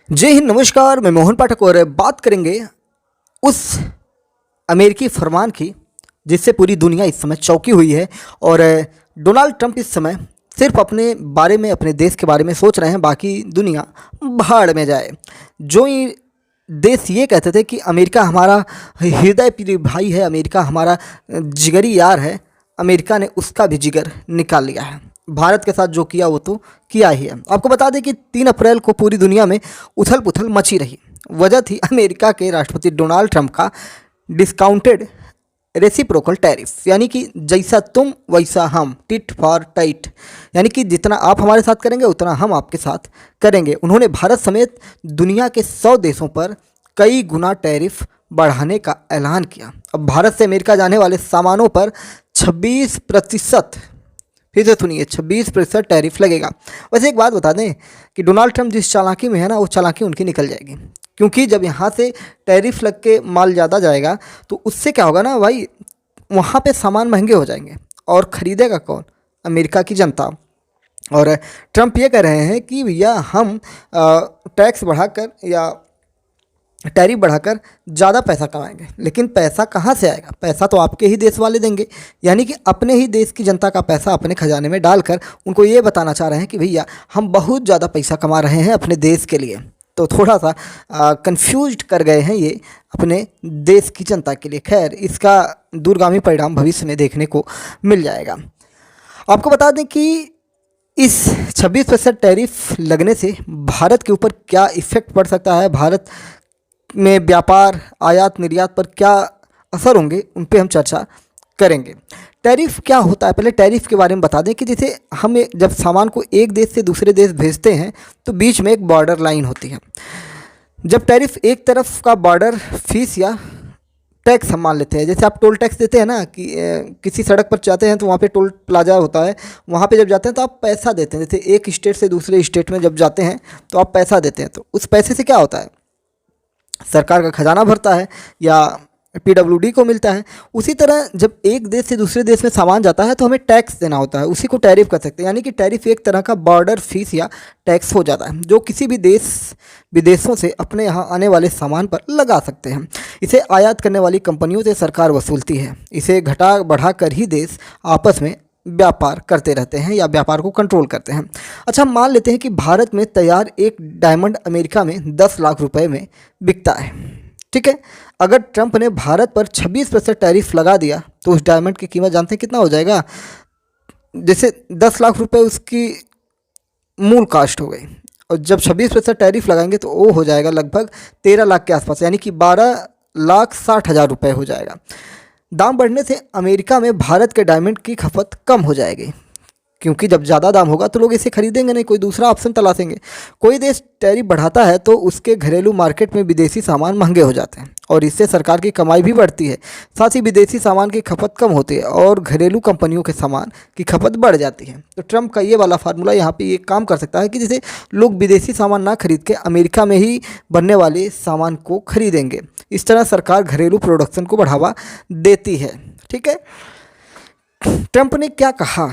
जय हिंद, नमस्कार। मैं मोहन पाठक और बात करेंगे उस अमेरिकी फरमान की जिससे पूरी दुनिया इस समय चौंकी हुई है। और डोनाल्ड ट्रंप इस समय सिर्फ अपने बारे में, अपने देश के बारे में सोच रहे हैं, बाकी दुनिया भाड़ में जाए। जो ही देश ये कहते थे कि अमेरिका हमारा हृदय प्रिय भाई है, अमेरिका हमारा जिगरी यार है, अमेरिका ने उसका भी जिगर निकाल लिया है। भारत के साथ जो किया वो तो किया ही है। आपको बता दें कि 3 अप्रैल को पूरी दुनिया में उथल पुथल मची रही। वजह थी अमेरिका के राष्ट्रपति डोनाल्ड ट्रंप का डिस्काउंटेड रेसिप्रोकल टैरिफ, यानी कि जैसा तुम वैसा हम, टिट फॉर टैट, यानी कि जितना आप हमारे साथ करेंगे उतना हम आपके साथ करेंगे। उन्होंने भारत समेत दुनिया के 100 देशों पर कई गुना टैरिफ बढ़ाने का ऐलान किया। अब भारत से अमेरिका जाने वाले सामानों पर 26%, फिर से सुनिए, 26% टैरिफ लगेगा। वैसे एक बात बता दें कि डोनाल्ड ट्रंप जिस चालाकी में है ना, वो चालाकी उनकी निकल जाएगी, क्योंकि जब यहाँ से टैरिफ लग के माल ज़्यादा जाएगा तो उससे क्या होगा ना भाई, वहाँ पे सामान महंगे हो जाएंगे और ख़रीदेगा कौन? अमेरिका की जनता। और ट्रंप ये कह रहे हैं कि भैया हम टैक्स बढ़ाकर या टैरिफ बढ़ाकर ज़्यादा पैसा कमाएंगे, लेकिन पैसा कहाँ से आएगा? पैसा तो आपके ही देश वाले देंगे, यानी कि अपने ही देश की जनता का पैसा अपने खजाने में डालकर उनको ये बताना चाह रहे हैं कि भैया हम बहुत ज़्यादा पैसा कमा रहे हैं अपने देश के लिए। तो थोड़ा सा कंफ्यूज कर गए हैं ये अपने देश की जनता के लिए। खैर, इसका दूरगामी परिणाम भविष्य में देखने को मिल जाएगा। आपको बता दें कि इस 26% टैरिफ लगने से भारत के ऊपर क्या इफ़ेक्ट पड़ सकता है, भारत में व्यापार, आयात निर्यात पर क्या असर होंगे, उन पे हम चर्चा करेंगे। टैरिफ क्या होता है, पहले टैरिफ के बारे में बता दें कि जैसे हम जब सामान को एक देश से दूसरे देश भेजते हैं तो बीच में एक बॉर्डर लाइन होती है। जब टैरिफ एक तरफ का बॉर्डर फीस या टैक्स हम मान लेते हैं, जैसे आप टोल टैक्स देते हैं ना कि किसी सड़क पर जाते हैं तो वहाँ पे टोल प्लाजा होता है, वहाँ पे जब जाते हैं तो आप पैसा देते हैं। जैसे एक स्टेट से दूसरे स्टेट में जब जाते हैं तो आप पैसा देते हैं, तो उस पैसे से क्या होता है, सरकार का खजाना भरता है या पीडब्ल्यूडी को मिलता है। उसी तरह जब एक देश से दूसरे देश में सामान जाता है तो हमें टैक्स देना होता है, उसी को टैरिफ कर सकते हैं। यानी कि टैरिफ एक तरह का बॉर्डर फीस या टैक्स हो जाता है जो किसी भी देश विदेशों से अपने यहाँ आने वाले सामान पर लगा सकते हैं। इसे आयात करने वाली कंपनियों से सरकार वसूलती है। इसे घटा बढ़ा कर ही देश आपस में व्यापार करते रहते हैं या व्यापार को कंट्रोल करते हैं। अच्छा, मान लेते हैं कि भारत में तैयार एक डायमंड अमेरिका में 10 लाख रुपए में बिकता है, ठीक है। अगर ट्रंप ने भारत पर 26% टैरिफ लगा दिया तो उस डायमंड की कीमत जानते हैं कितना हो जाएगा? जैसे 10 लाख रुपए उसकी मूल कास्ट हो गई, और जब 26% टैरिफ लगाएंगे तो वो हो जाएगा लगभग 13 लाख के आसपास, यानी कि 12,60,000 रुपये हो जाएगा। दाम बढ़ने से अमेरिका में भारत के डायमंड की खपत कम हो जाएगी, क्योंकि जब ज़्यादा दाम होगा तो लोग इसे खरीदेंगे नहीं, कोई दूसरा ऑप्शन तलाशेंगे। कोई देश टैरिफ बढ़ाता है तो उसके घरेलू मार्केट में विदेशी सामान महंगे हो जाते हैं और इससे सरकार की कमाई भी बढ़ती है। साथ ही विदेशी सामान की खपत कम होती है और घरेलू कंपनियों के सामान की खपत बढ़ जाती है। तो ट्रंप का ये वाला फार्मूला यहाँ पे ये काम कर सकता है कि जैसे लोग विदेशी सामान ना खरीद के अमेरिका में ही बनने वाले सामान को खरीदेंगे। इस तरह सरकार घरेलू प्रोडक्शन को बढ़ावा देती है, ठीक है। ट्रंप ने क्या कहा?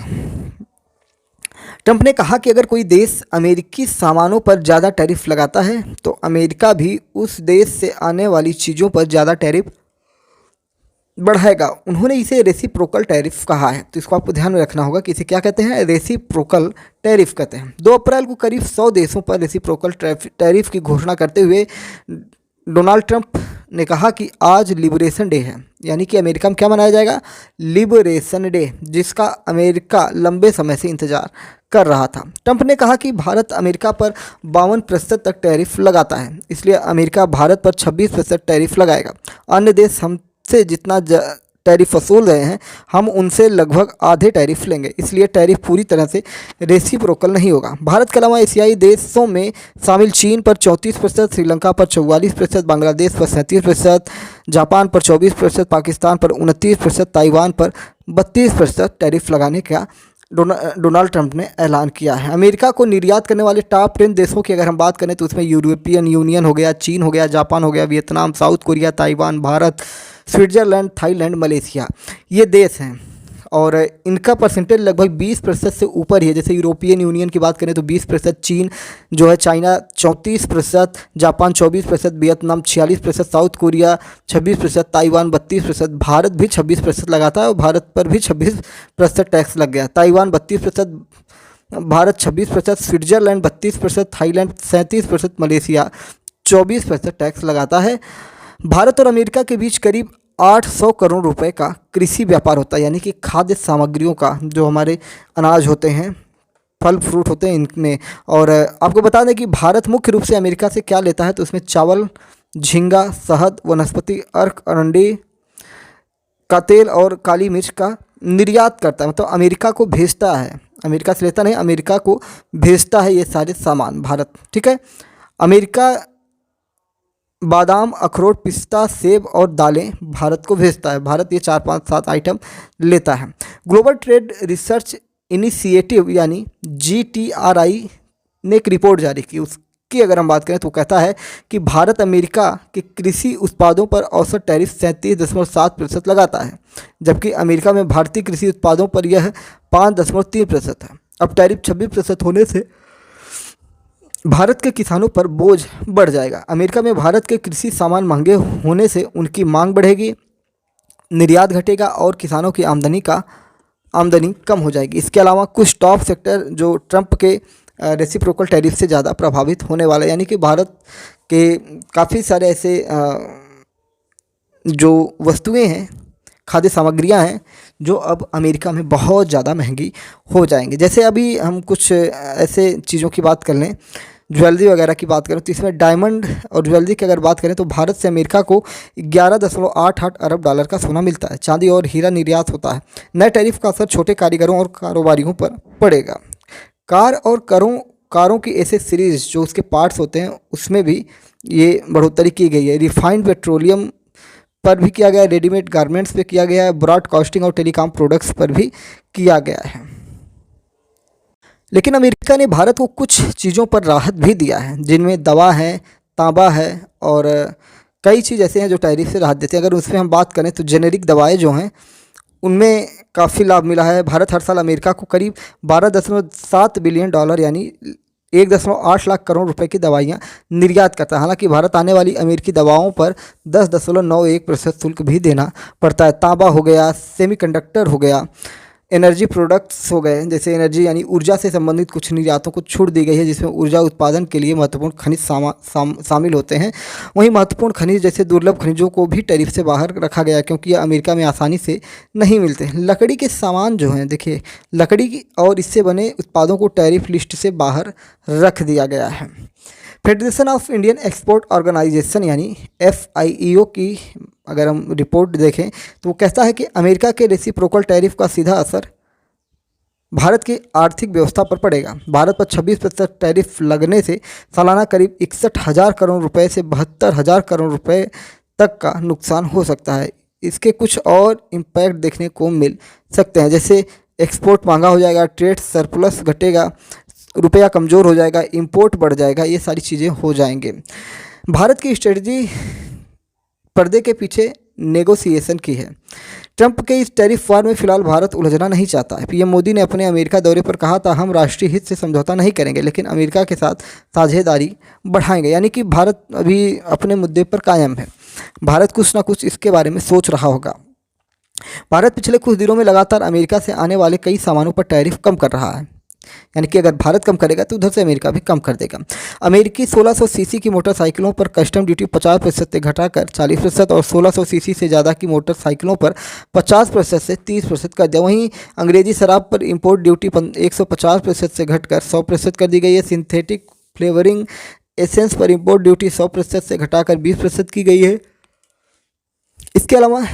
ट्रंप ने कहा कि अगर कोई देश अमेरिकी सामानों पर ज़्यादा टैरिफ लगाता है तो अमेरिका भी उस देश से आने वाली चीज़ों पर ज़्यादा टैरिफ बढ़ाएगा। उन्होंने इसे रेसिप्रोकल टैरिफ कहा है, तो इसको आपको ध्यान में रखना होगा कि इसे क्या कहते हैं, रेसिप्रोकल टैरिफ कहते हैं। 2 अप्रैल को करीब 100 देशों पर रेसिप्रोकल टैरिफ की घोषणा करते हुए डोनाल्ड ट्रंप ने कहा कि आज लिबरेशन डे है, यानी कि अमेरिका में क्या मनाया जाएगा, लिबरेशन डे, जिसका अमेरिका लंबे समय से इंतजार कर रहा था। ट्रंप ने कहा कि भारत अमेरिका पर 52% तक टैरिफ लगाता है, इसलिए अमेरिका भारत पर 26% टैरिफ लगाएगा। अन्य देश हमसे जितना टैरिफ वसूल रहे हैं हम उनसे लगभग आधे टैरिफ लेंगे, इसलिए टैरिफ पूरी तरह से रेसिप्रोकल नहीं होगा। भारत के अलावा एशियाई देशों में शामिल चीन पर 34%, श्रीलंका पर 44%, बांग्लादेश पर 37%, जापान पर 24%, पाकिस्तान पर 29%, ताइवान पर 32% टैरिफ लगाने का डोनाल्ड ट्रंप ने ऐलान किया है। अमेरिका को निर्यात करने वाले टॉप 10 देशों की अगर हम बात करें तो उसमें यूरोपियन यूनियन हो गया, चीन हो गया, जापान हो गया, Vietnam, south Korea, Taiwan, Bharat, Switzerland, Thailand, Malaysia, ये देश हैं। और इनका परसेंटेज लगभग 20% से ऊपर ही है। जैसे यूरोपियन यूनियन की बात करें तो 20%, चीन जो है, China 34%, Japan 24%, Vietnam 46%, south Korea 26%, Taiwan 32%, Bharat भी 26% लगाता है और भारत पर भी 26% टैक्स लग गया। Taiwan 32%, Bharat 26%, Switzerland 32%, Thailand 37%, Malaysia 24% tax लगाता है। भारत और अमेरिका के बीच करीब 800 करोड़ रुपए का कृषि व्यापार होता है, यानी कि खाद्य सामग्रियों का, जो हमारे अनाज होते हैं, फल फ्रूट होते हैं इनमें। और आपको बता दें कि भारत मुख्य रूप से अमेरिका से क्या लेता है, तो इसमें चावल, झींगा, शहद, वनस्पति अर्क, अरंडी का तेल और काली मिर्च का निर्यात करता है। मतलब अमेरिका को भेजता है, अमेरिका से लेता नहीं, अमेरिका को भेजता है ये सारे सामान भारत। ठीक है, अमेरिका बादाम, अखरोट, पिस्ता, सेब और दालें भारत को भेजता है। भारत ये 4, 5, 7 आइटम लेता है। ग्लोबल ट्रेड रिसर्च इनिशिएटिव यानी GTRI ने एक रिपोर्ट जारी की। उसकी अगर हम बात करें तो कहता है कि भारत अमेरिका के कृषि उत्पादों पर औसत टैरिफ 37.7% लगाता है, जबकि अमेरिका में भारतीय कृषि उत्पादों पर यह 5.3% है। अब टैरिफ 26% होने से भारत के किसानों पर बोझ बढ़ जाएगा। अमेरिका में भारत के कृषि सामान महंगे होने से उनकी मांग बढ़ेगी, निर्यात घटेगा और किसानों की आमदनी कम हो जाएगी। इसके अलावा कुछ टॉप सेक्टर जो ट्रंप के रेसिप्रोकल टैरिफ से ज़्यादा प्रभावित होने वाले, यानी कि भारत के काफ़ी सारे ऐसे जो वस्तुएं हैं, खाद्य सामग्रियां हैं, जो अब अमेरिका में बहुत ज़्यादा महंगी हो जाएंगी। जैसे अभी हम कुछ ऐसे चीज़ों की बात कर लें, ज्वेलरी वगैरह की बात करें, तो इसमें डायमंड और ज्वेलरी की अगर बात करें तो भारत से अमेरिका को 11.88 अरब डॉलर का सोना मिलता है। चांदी और हीरा निर्यात होता है। नए टैरिफ का असर छोटे कारीगरों और कारोबारियों पर पड़ेगा। कार और कारों की ऐसे सीरीज जो उसके पार्ट्स होते हैं उसमें भी ये बढ़ोतरी की गई है। रिफाइंड पेट्रोलियम पर भी किया गया है, रेडीमेड गारमेंट्स पे किया गया है, ब्रॉडकास्टिंग और टेलीकॉम प्रोडक्ट्स पर भी किया गया है। लेकिन अमेरिका ने भारत को कुछ चीज़ों पर राहत भी दिया है, जिनमें दवा है, तांबा है और कई चीज़ ऐसे हैं जो टैरिफ से राहत देते हैं। अगर उसमें हम बात करें तो जेनेरिक दवाएं जो हैं उनमें काफ़ी लाभ मिला है। भारत हर साल अमेरिका को करीब 12.7 बिलियन डॉलर यानी 1.8 लाख करोड़ रुपए की दवाइयाँ निर्यात करता है। हालांकि भारत आने वाली अमेरिकी दवाओं पर 10.91% शुल्क भी देना पड़ता है। तांबा हो गया, सेमीकंडक्टर हो गया, एनर्जी प्रोडक्ट्स हो गए, जैसे एनर्जी यानी ऊर्जा से संबंधित कुछ निर्यातों को छूट दी गई है, जिसमें ऊर्जा उत्पादन के लिए महत्वपूर्ण खनिज शामिल होते हैं। वहीं महत्वपूर्ण खनिज जैसे दुर्लभ खनिजों को भी टैरिफ से बाहर रखा गया है, क्योंकि ये अमेरिका में आसानी से नहीं मिलते। लकड़ी के सामान जो हैं, देखिए लकड़ी की और इससे बने उत्पादों को टैरिफ लिस्ट से बाहर रख दिया गया है। Federation of Indian export organisation यानी FIEO की अगर हम रिपोर्ट देखें तो वो कहता है कि अमेरिका के रेसिप्रोकल टैरिफ का सीधा असर भारत की आर्थिक व्यवस्था पर पड़ेगा। भारत पर 26% टैरिफ लगने से सालाना करीब 61,000 करोड़ रुपए से 72,000 करोड़ रुपए तक का नुकसान हो सकता है। इसके कुछ और इम्पैक्ट देखने को मिल सकते हैं, जैसे एक्सपोर्ट महंगा हो जाएगा, ट्रेड सरप्लस घटेगा, रुपया कमज़ोर हो जाएगा, इंपोर्ट बढ़ जाएगा, ये सारी चीज़ें हो जाएंगे। भारत की स्ट्रेटजी पर्दे के पीछे नेगोशिएशन की है। ट्रंप के इस टैरिफ वार में फिलहाल भारत उलझना नहीं चाहता है। PM मोदी ने अपने अमेरिका दौरे पर कहा था, हम राष्ट्रीय हित से समझौता नहीं करेंगे, लेकिन अमेरिका के साथ साझेदारी बढ़ाएंगे। यानी कि भारत अभी अपने मुद्दे पर कायम है। भारत कुछ ना कुछ इसके बारे में सोच रहा होगा। भारत पिछले कुछ दिनों में लगातार अमेरिका से आने वाले कई सामानों पर टैरिफ कम कर रहा है, यानी कि अगर भारत कम करेगा तो उधर से अमेरिका भी कम कर देगा। अमेरिकी 1600 सीसी की मोटरसाइकिलों पर कस्टम ड्यूटी 50% से घटाकर 40% और 1600 सीसी से ज़्यादा की मोटरसाइकिलों पर 50% से 30% कर दिया। वहीं अंग्रेजी शराब पर इंपोर्ट ड्यूटी 150% से घटकर 100% कर दी गई है। सिंथेटिक फ्लेवरिंग एसेंस पर इंपोर्ट ड्यूटी 100% से घटाकर 20% की गई है। इसके अलावा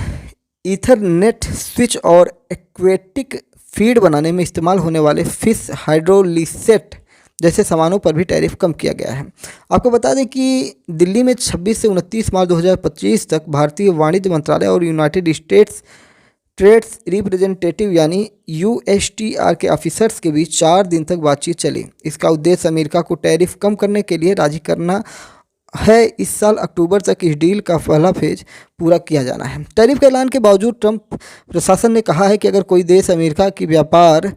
ईथरनेट स्विच और एक्वेटिक फीड बनाने में इस्तेमाल होने वाले फिश हाइड्रोलिसेट जैसे सामानों पर भी टैरिफ कम किया गया है। आपको बता दें कि दिल्ली में 26 से 29 मार्च 2025 तक भारतीय वाणिज्य मंत्रालय और यूनाइटेड स्टेट्स ट्रेड्स रिप्रेजेंटेटिव यानी USTR के ऑफिसर्स के बीच 4 दिन तक बातचीत चली। इसका उद्देश्य अमेरिका को टैरिफ कम करने के लिए राजी करना है इस साल अक्टूबर तक इस डील का पहला फेज पूरा किया जाना है। टैरिफ के ऐलान के बावजूद ट्रंप प्रशासन ने कहा है कि अगर कोई देश अमेरिका की व्यापार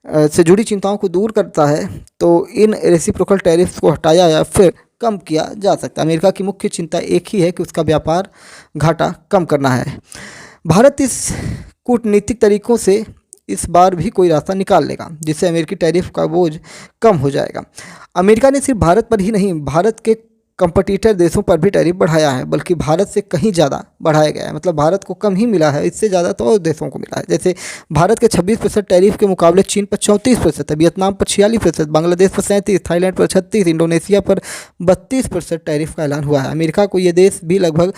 से जुड़ी चिंताओं को दूर करता है तो इन रेसिप्रोकल टैरिफ्स को हटाया या फिर कम किया जा सकता है। अमेरिका की मुख्य चिंता एक ही है कि उसका व्यापार घाटा कम करना है। भारत इस कूटनीतिक तरीकों से इस बार भी कोई रास्ता निकाल लेगा जिससे अमेरिकी टैरिफ का बोझ कम हो जाएगा। अमेरिका ने सिर्फ भारत पर ही नहीं, भारत के कंपटीटर देशों पर भी टैरिफ बढ़ाया है, बल्कि भारत से कहीं ज़्यादा बढ़ाया गया है। मतलब भारत को कम ही मिला है, इससे ज़्यादा तो और देशों को मिला है। जैसे भारत के 26% टैरिफ के मुकाबले चीन पर 34% है, वियतनाम पर 46%, बांग्लादेश पर 37%, थाईलैंड पर 36%, इंडोनेशिया पर 32% टैरिफ का ऐलान हुआ है। अमेरिका को ये देश भी लगभग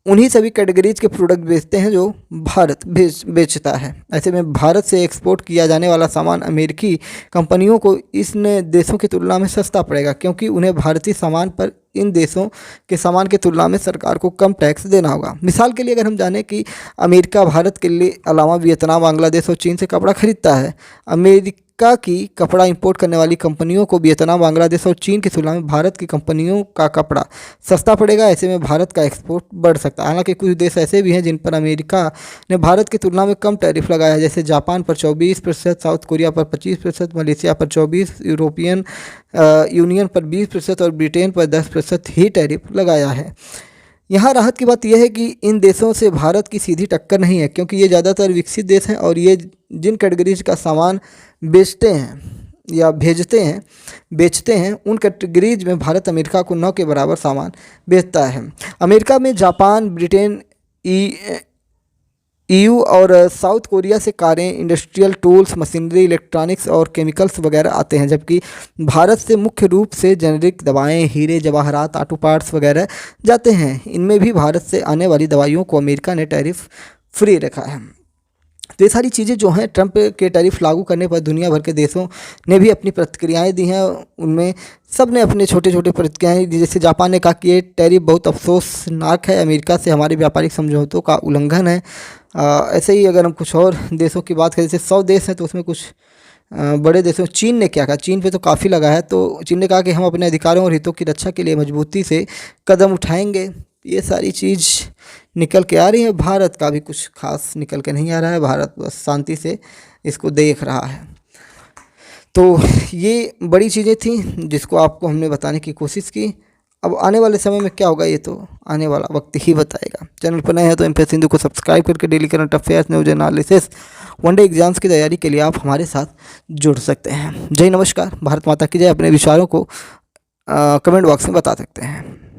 उन्हीं सभी कैटेगरीज के प्रोडक्ट बेचते हैं जो भारत बेचता है। ऐसे में भारत से एक्सपोर्ट किया जाने वाला सामान अमेरिकी कंपनियों को इन देशों की तुलना में सस्ता पड़ेगा, क्योंकि उन्हें भारतीय सामान पर इन देशों के सामान की तुलना में सरकार को कम टैक्स देना होगा। मिसाल के लिए अगर हम जानें कि अमेरिका भारत के लिए अलावा वियतनाम, बांग्लादेश और चीन से कपड़ा खरीदता है। अमेरिका की कपड़ा इंपोर्ट करने वाली कंपनियों को वियतनाम, बांग्लादेश और चीन की तुलना में भारत की कंपनियों का कपड़ा सस्ता पड़ेगा। ऐसे में भारत का एक्सपोर्ट बढ़ सकता है। हालांकि कुछ देश ऐसे भी हैं जिन पर अमेरिका ने भारत की तुलना में कम टैरिफ लगाया है, जैसे जापान पर 24%, साउथ कोरिया पर 25%, मलेशिया पर 24%, यूरोपियन यूनियन पर 20% और ब्रिटेन पर 10% ही टैरिफ लगाया है। यहाँ राहत की बात यह है कि इन देशों से भारत की सीधी टक्कर नहीं है, क्योंकि ये ज़्यादातर विकसित देश हैं और ये जिन कैटेगरीज का सामान बेचते हैं या बेचते हैं उन कैटेगरीज में भारत अमेरिका को 9 के बराबर सामान बेचता है। अमेरिका में जापान, ब्रिटेन, ईयू और साउथ कोरिया से कारें, इंडस्ट्रियल टूल्स, मशीनरी, इलेक्ट्रॉनिक्स और केमिकल्स वगैरह आते हैं, जबकि भारत से मुख्य रूप से जेनेरिक दवाएं, हीरे जवाहरात, ऑटो पार्ट्स वगैरह जाते हैं। इनमें भी भारत से आने वाली दवाइयों को अमेरिका ने टैरिफ फ्री रखा है। तो ये सारी चीज़ें जो हैं, ट्रंप के टैरिफ लागू करने पर दुनिया भर के देशों ने भी अपनी प्रतिक्रियाएं दी हैं। उनमें सब ने अपने छोटे छोटे प्रतिक्रियाएं दी। जैसे जापान ने कहा कि ये टैरिफ बहुत अफसोसनाक है, अमेरिका से हमारे व्यापारिक समझौतों का उल्लंघन है। ऐसे ही अगर हम कुछ और देशों की बात करें, जैसे 100 देश हैं तो उसमें कुछ बड़े देशों, चीन ने क्या कहा, चीन पे तो काफ़ी लगा है। तो चीन ने कहा कि हम अपने अधिकारों और हितों की रक्षा के लिए मजबूती से कदम उठाएंगे। ये सारी चीज़ निकल के आ रही है। भारत का भी कुछ खास निकल के नहीं आ रहा है, भारत बस शांति से इसको देख रहा है। तो ये बड़ी चीज़ें थी जिसको आपको हमने बताने की कोशिश की। अब आने वाले समय में क्या होगा ये तो आने वाला वक्त ही बताएगा। चैनल पर नए हैं तो एमपीएस हिंदू को सब्सक्राइब करके daily current affairs, news analysis, one day exams की तैयारी के लिए आप हमारे साथ जुड़ सकते हैं। जय नमस्कार, भारत माता की जय। अपने विचारों को कमेंट बॉक्स में बता सकते हैं।